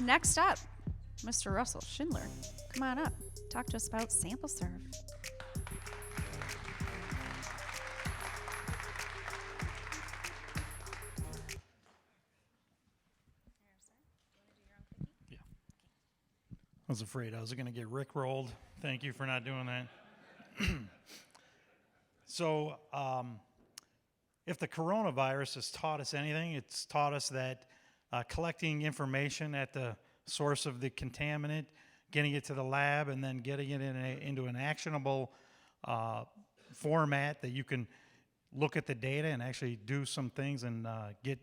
Next up, Mr. Russell Schindler. Come on up. Talk to us about SampleServe. Yeah. I was afraid I was going to get rickrolled. Thank you for not doing that. So, if the coronavirus has taught us anything, it's taught us that collecting information at the source of the contaminant, getting it to the lab, and then getting it into an actionable format that you can look at the data and actually do some things and get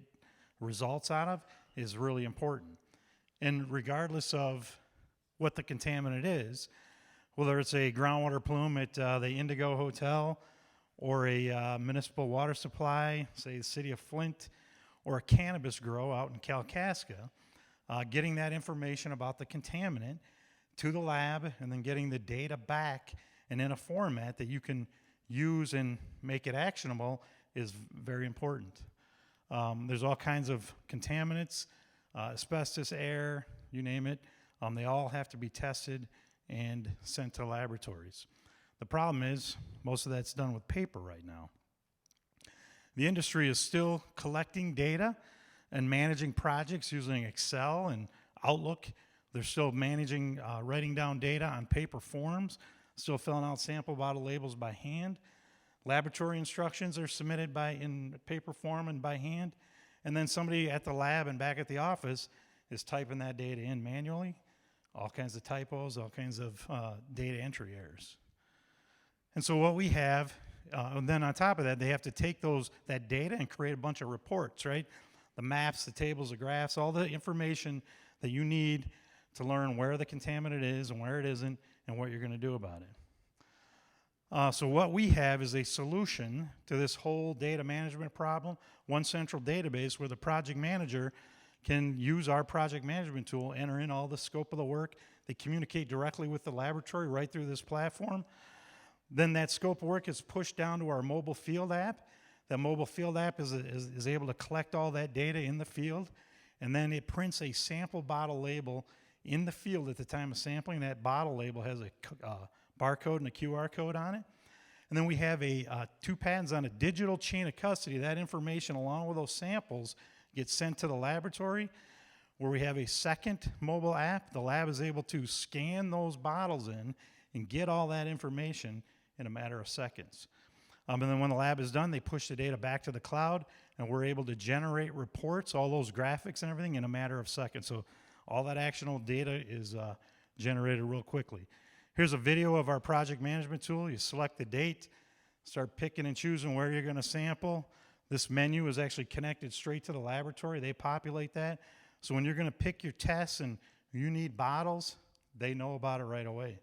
results out of is really important. And regardless of what the contaminant is, whether it's a groundwater plume at the Indigo Hotel or a municipal water supply, say the city of Flint, or a cannabis grow out in Kalkaska, getting that information about the contaminant to the lab and then getting the data back and in a format that you can use and make it actionable is very important. There's all kinds of contaminants, asbestos, air, you name it. They all have to be tested and sent to laboratories. The problem is most of that's done with paper right now. The industry is still collecting data and managing projects using Excel and Outlook. They're still managing, writing down data on paper forms, still filling out sample bottle labels by hand. Laboratory instructions are submitted in paper form and by hand. And then somebody at the lab and back at the office is typing that data in manually. All kinds of typos, all kinds of data entry errors. And so what we have, and then on top of that, they have to take that data and create a bunch of reports, right? The maps, the tables, the graphs, all the information that you need to learn where the contaminant is and where it isn't and what you're going to do about it. So what we have is a solution to this whole data management problem, one central database where the project manager can use our project management tool, enter in all the scope of the work. They communicate directly with the laboratory right through this platform. Then that scope of work is pushed down to our mobile field app. That mobile field app is able to collect all that data in the field, and then it prints a sample bottle label in the field at the time of sampling. That bottle label has a barcode and a QR code on it. And then we have two patents on a digital chain of custody. That information, along with those samples, gets sent to the laboratory, where we have a second mobile app. The lab is able to scan those bottles in and get all that information in a matter of seconds. And then when the lab is done, they push the data back to the cloud, and we're able to generate reports, all those graphics and everything, in a matter of seconds. So all that actionable data is generated real quickly. Here's a video of our project management tool. You select the date, start picking and choosing where you're going to sample. This menu is actually connected straight to the laboratory. They populate that. So when you're going to pick your tests and you need bottles, they know about it right away.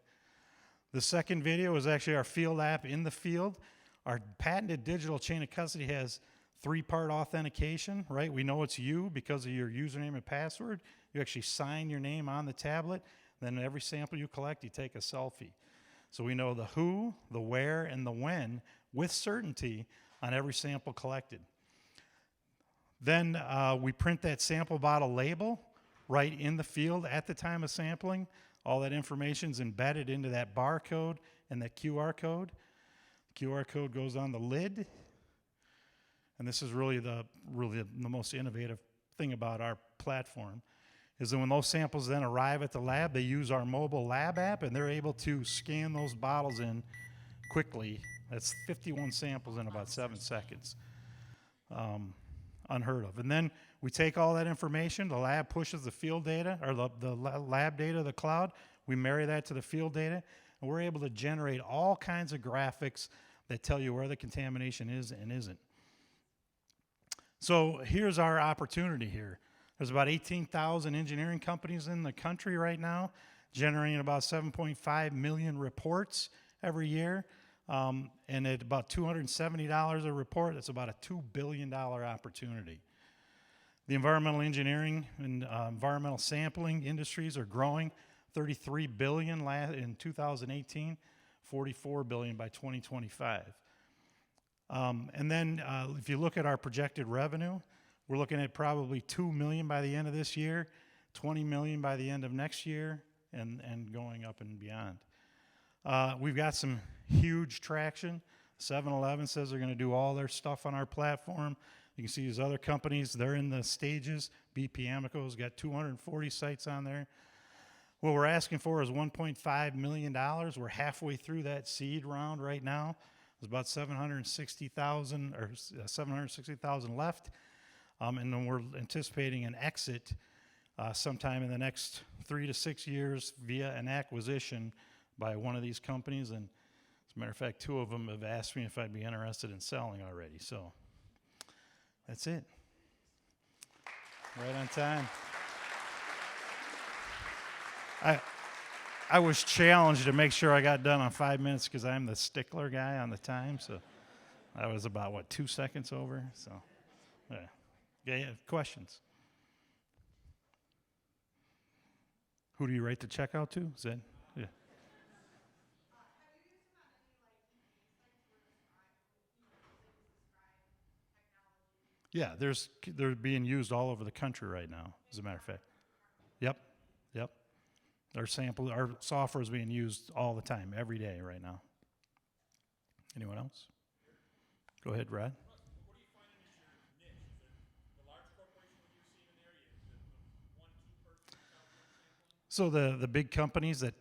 The second video is actually our field app in the field. Our patented digital chain of custody has 3-part authentication, right? We know it's you because of your username and password. You actually sign your name on the tablet. Then every sample you collect, you take a selfie. So we know the who, the where, and the when with certainty on every sample collected. Then we print that sample bottle label right in the field at the time of sampling. All that information is embedded into that barcode and that QR code. The QR code goes on the lid. And this is really the most innovative thing about our platform, is that when those samples then arrive at the lab, they use our mobile lab app, and they're able to scan those bottles in quickly. That's 51 samples in about 7 seconds. Unheard of. And then we take all that information, the lab pushes the field data, or the lab data to the cloud, we marry that to the field data, and we're able to generate all kinds of graphics that tell you where the contamination is and isn't. So here's our opportunity here. There's about 18,000 engineering companies in the country right now, generating about 7.5 million reports every year. And at about $270 a report, that's about a $2 billion opportunity. The environmental engineering and environmental sampling industries are growing, $33 billion in 2018, $44 billion by 2025. And then if you look at our projected revenue, we're looking at probably $2 million by the end of this year, $20 million by the end of next year, and going up and beyond. We've got some huge traction. 7-Eleven says they're going to do all their stuff on our platform. You can see these other companies, they're in the stages. BP Amoco's got 240 sites on there. What we're asking for is $1.5 million. We're halfway through that seed round right now. There's about 760,000 left. And then we're anticipating an exit sometime in the next 3 to 6 years via an acquisition by one of these companies. And as a matter of fact, 2 of them have asked me if I'd be interested in selling already. So that's it. Right on time. I was challenged to make sure I got done on 5 minutes because I'm the stickler guy on the time. So I was about, 2 seconds over? So, yeah, questions? Who do you write the check out to? Is that, yeah. Yeah, they're being used all over the country right now, as a matter of fact. Yep. Our software is being used all the time, every day right now. Anyone else? Go ahead, Rod. What do you find is your niche? Is it the large corporation what you're seeing in there? Is it the 1-2 person out there sampling? So the big companies that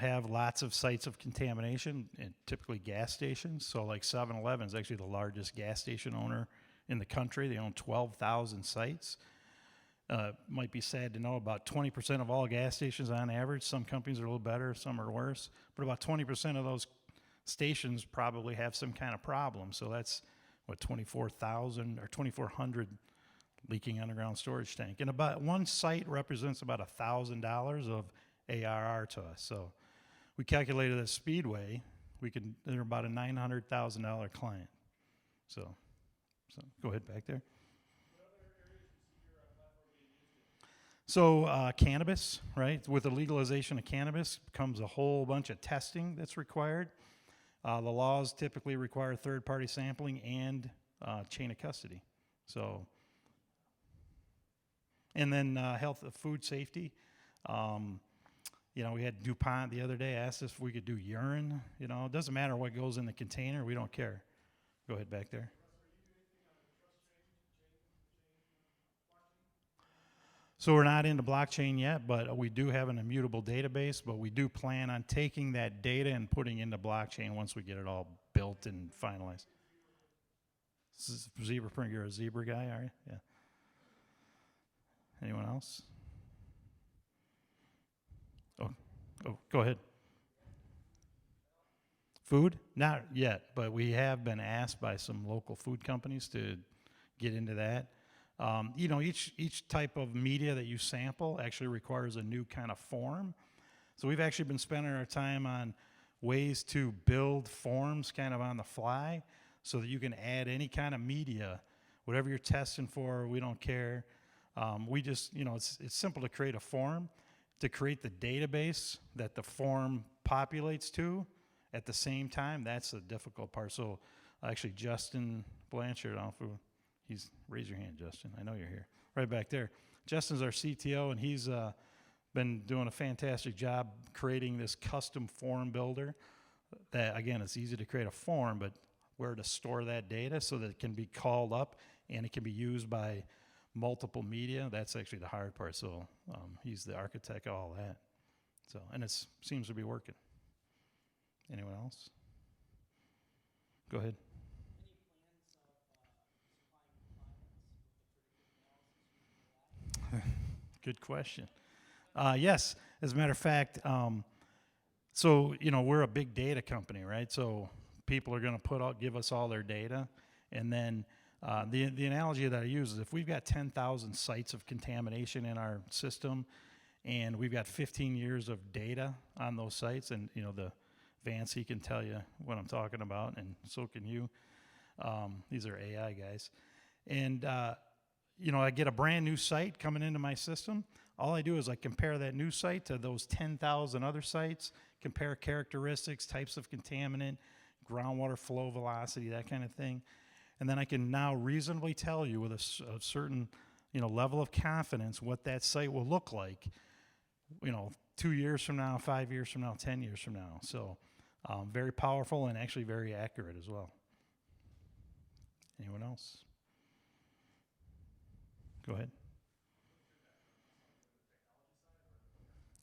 have lots of sites of contamination, and typically gas stations. So like 7-Eleven is actually the largest gas station owner in the country. They own 12,000 sites. Might be sad to know about 20% of all gas stations on average. Some companies are a little better, some are worse. But about 20% of those stations probably have some kind of problem. So that's 24,000 or 2,400 leaking underground storage tank. And about one site represents about $1,000 of ARR to us. So we calculated at Speedway, they're about a $900,000 client. So go ahead back there. So cannabis, right? With the legalization of cannabis comes a whole bunch of testing that's required. The laws typically require third-party sampling and chain of custody. So, and then health, food safety. We had DuPont the other day asked us if we could do urine. It doesn't matter what goes in the container. We don't care. Go ahead back there. So we're not into blockchain yet, but we do have an immutable database, but we do plan on taking that data and putting into blockchain once we get it all built and finalized. Zebra print, you're a zebra guy, are you? Yeah. Anyone else? Oh, go ahead. Food? Not yet, but we have been asked by some local food companies to get into that. Each type of media that you sample actually requires a new kind of form. So we've actually been spending our time on ways to build forms kind of on the fly so that you can add any kind of media, whatever you're testing for, we don't care. We just, it's simple to create a form, to create the database that the form populates to at the same time. That's the difficult part. So actually Justin Blanchard, I don't know if raise your hand, Justin. I know you're here. Right back there. Justin's our CTO, and he's been doing a fantastic job creating this custom form builder that, again, it's easy to create a form, but where to store that data so that it can be called up and it can be used by multiple media, that's actually the hard part. So he's the architect of all that. So, and it seems to be working. Anyone else? Go ahead. Good question. Yes, as a matter of fact, so we're a big data company, right? So people are going to give us all their data, and then the analogy that I use is if we've got 10,000 sites of contamination in our system, and we've got 15 years of data on those sites, and the Vance, he can tell you what I'm talking about, and so can you. These are AI guys, and I get a brand new site coming into my system. All I do is I compare that new site to those 10,000 other sites, compare characteristics, types of contaminant, groundwater flow velocity, that kind of thing. And then I can now reasonably tell you with a certain, level of confidence what that site will look like, 2 years from now, 5 years from now, 10 years from now. So very powerful and actually very accurate as well. Anyone else? Go ahead.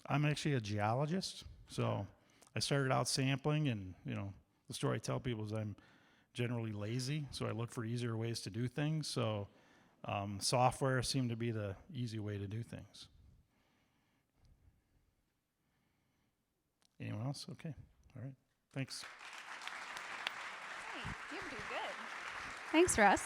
I'm actually a geologist, so I started out sampling, and the story I tell people is I'm generally lazy, so I look for easier ways to do things. So software seemed to be the easy way to do things. Anyone else? Okay. All right. Thanks. Hey, you do good. Thanks, Russ.